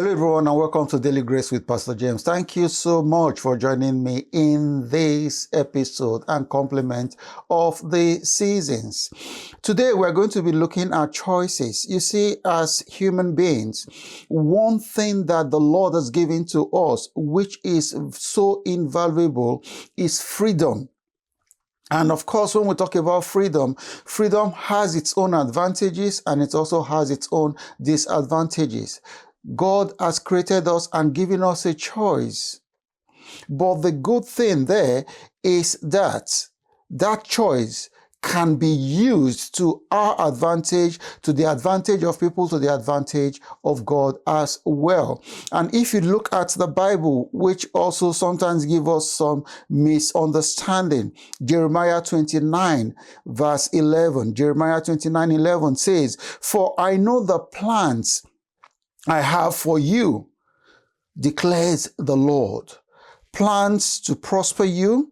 Hello, everyone, and welcome to Daily Grace with Pastor James. Thank you so much for joining me in this episode and complement of the seasons. Today, we're going to be looking at choices. You see, as human beings, one thing that the Lord has given to us, which is so invaluable, is freedom. And of course, when we talk about freedom, freedom has its own advantages and it also has its own disadvantages. God has created us and given us a choice. But the good thing there is that that choice can be used to our advantage, to the advantage of people, to the advantage of God as well. And if you look at the Bible, which also sometimes give us some misunderstanding, Jeremiah 29 verse 11, Jeremiah 29:11 says, "For I know the plans I have for you, declares the Lord. Plans to prosper you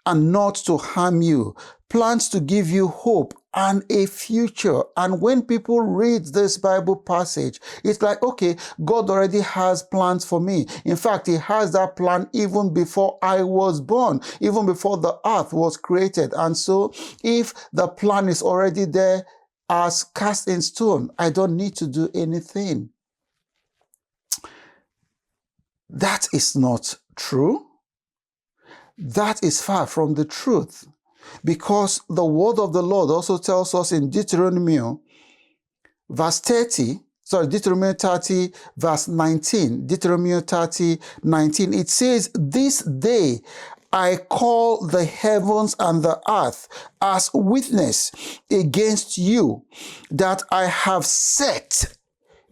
and not to harm you. Plans to give you hope and a future." And when people read this Bible passage, it's like, okay, God already has plans for me. In fact, He has that plan even before I was born, even before the earth was created. And so if the plan is already there as cast in stone, I don't need to do anything. That is not true. That is far from the truth, because the word of the Lord also tells us in Deuteronomy Deuteronomy 30 verse 19, Deuteronomy 30:19, it says, "This day I call the heavens and the earth as witness against you, that I have set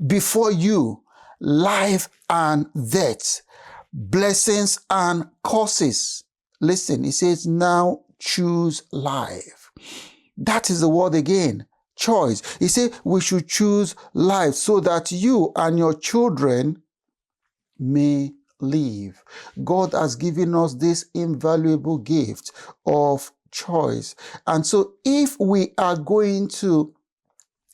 before you life and death, blessings and curses." Listen, it says, now choose life. That is the word again, choice. He said we should choose life so that you and your children may live. God has given us this invaluable gift of choice. And so if we are going to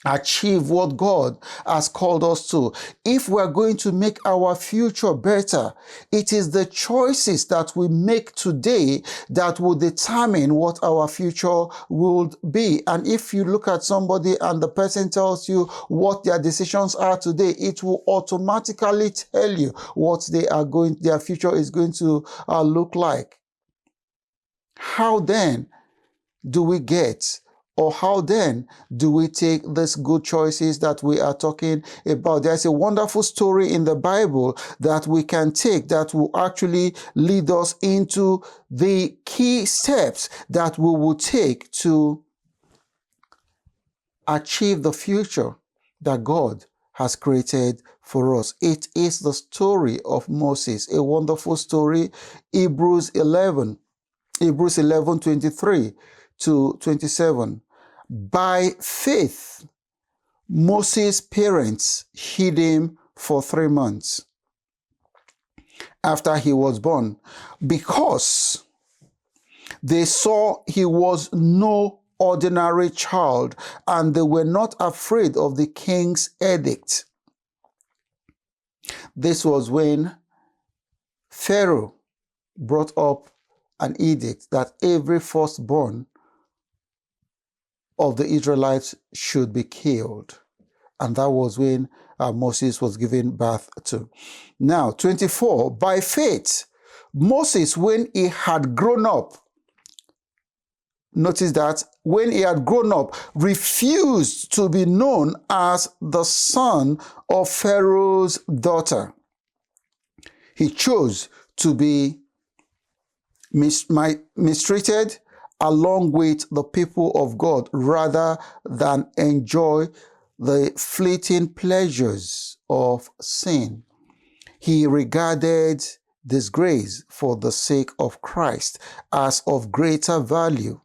achieve what God has called us to, if we're going to make our future better, it is the choices that we make today that will determine what our future will be. And if you look at somebody and the person tells you what their decisions are today, it will automatically tell you what their future is going to look like. How then do we get, or how then do we take these good choices that we are talking about? There's a wonderful story in the Bible that we can take that will actually lead us into the key steps that we will take to achieve the future that God has created for us. It is the story of Moses, a wonderful story. Hebrews 11:23 to 27. By faith, Moses' parents hid him for 3 months after he was born, because they saw he was no ordinary child, and they were not afraid of the king's edict. This was when Pharaoh brought up an edict that every firstborn of the Israelites should be killed. And that was when Moses was given birth to. Now, 24, by faith, Moses, when he had grown up, notice that when he had grown up, refused to be known as the son of Pharaoh's daughter. He chose to be mistreated along with the people of God rather than enjoy the fleeting pleasures of sin. He regarded disgrace for the sake of Christ as of greater value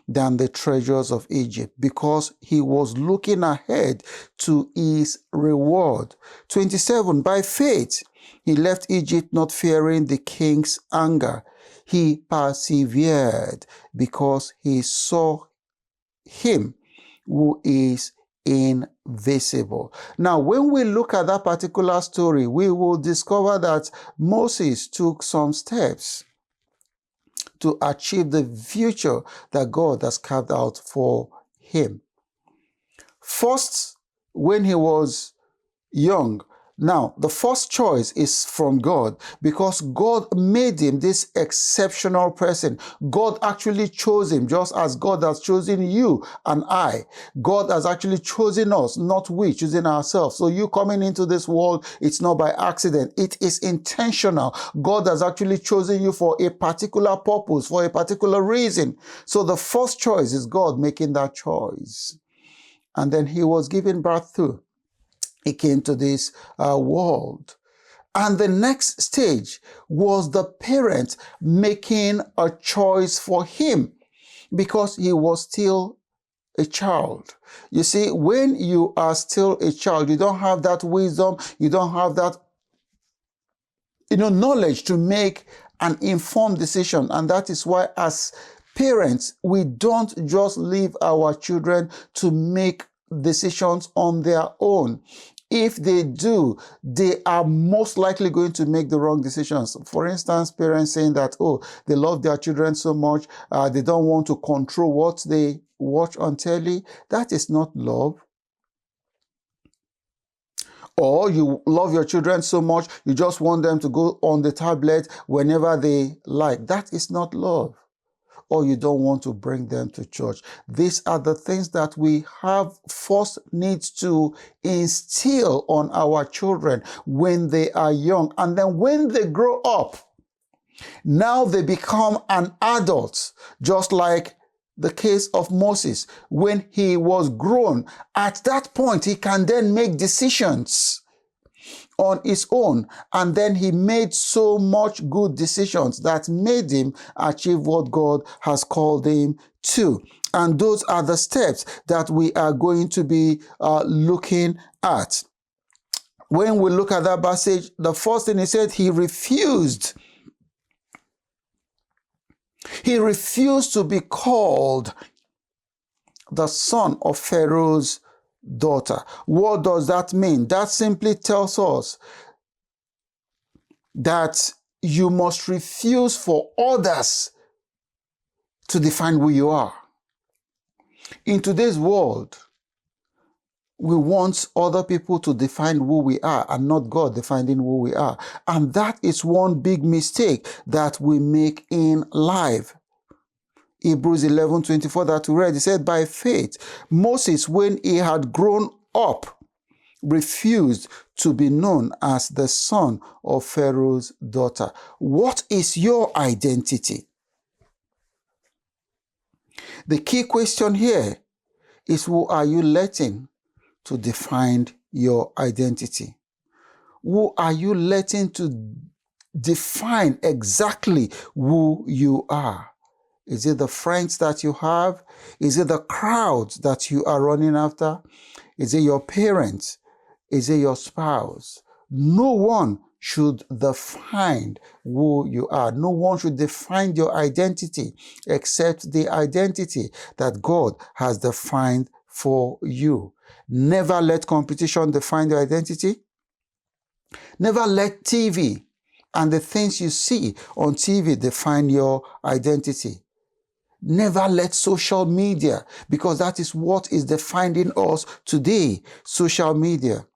than the treasures of Egypt, because he was looking ahead to his reward. 27, by faith, he left Egypt not fearing the king's anger. He persevered because he saw him who is invisible. Now, when we look at that particular story, we will discover that Moses took some steps to achieve the future that God has carved out for him. First, when he was young. Now, the first choice is from God because God made him this exceptional person. God actually chose him just as God has chosen you and I. God has actually chosen us, not we choosing ourselves. So you coming into this world, it's not by accident. It is intentional. God has actually chosen you for a particular purpose, for a particular reason. So the first choice is God making that choice. And then he was given birth to. He came to this world. And the next stage was the parent making a choice for him because he was still a child. You see, when you are still a child, you don't have that wisdom, you don't have that knowledge to make an informed decision. And that is why as parents, we don't just leave our children to make decisions on their own. If they do, they are most likely going to make the wrong decisions. For instance, parents saying that, they love their children so much, they don't want to control what they watch on telly. That is not love. Or you love your children so much, you just want them to go on the tablet whenever they like. That is not love. Or you don't want to bring them to church. These are the things that we have first needs to instill on our children when they are young. And then when they grow up, now they become an adult, just like the case of Moses. When he was grown, at that point, he can then make decisions on his own, and then he made so much good decisions that made him achieve what God has called him to. And those are the steps that we are going to be looking at. When we look at that passage, the first thing he said, he refused. He refused to be called the son of Pharaoh's daughter. What does that mean? That simply tells us that you must refuse for others to define who you are. In today's world, we want other people to define who we are and not God defining who we are. And that is one big mistake that we make in life. Hebrews 11:24 that we read, he said, by faith, Moses, when he had grown up, refused to be known as the son of Pharaoh's daughter. What is your identity? The key question here is, who are you letting to define your identity? Who are you letting to define exactly who you are? Is it the friends that you have? Is it the crowds that you are running after? Is it your parents? Is it your spouse? No one should define who you are. No one should define your identity except the identity that God has defined for you. Never let competition define your identity. Never let TV and the things you see on TV define your identity. Never let social media, because that is what is defining us today, social media.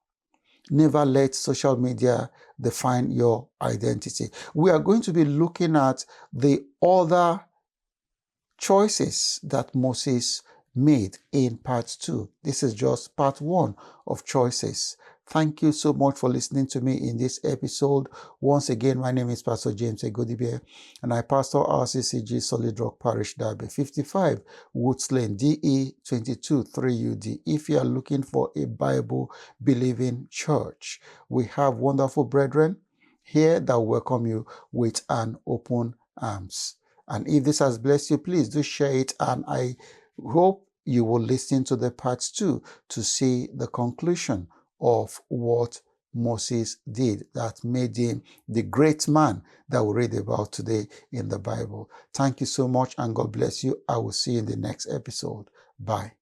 Never let social media define your identity. We are going to be looking at the other choices that Moses made in part 2. This is just part 1 of choices. Thank you so much for listening to me in this episode. Once again, my name is Pastor James Egodibie, and I pastor RCCG Solid Rock Parish, Derby, 55 Woods Lane, DE 22 3UD. If you are looking for a Bible-believing church, we have wonderful brethren here that welcome you with an open arms. And if this has blessed you, please do share it, and I hope you will listen to the parts 2 to see the conclusion of what Moses did that made him the great man that we read about today in the Bible. Thank you so much, and God bless you. I will see you in the next episode. Bye.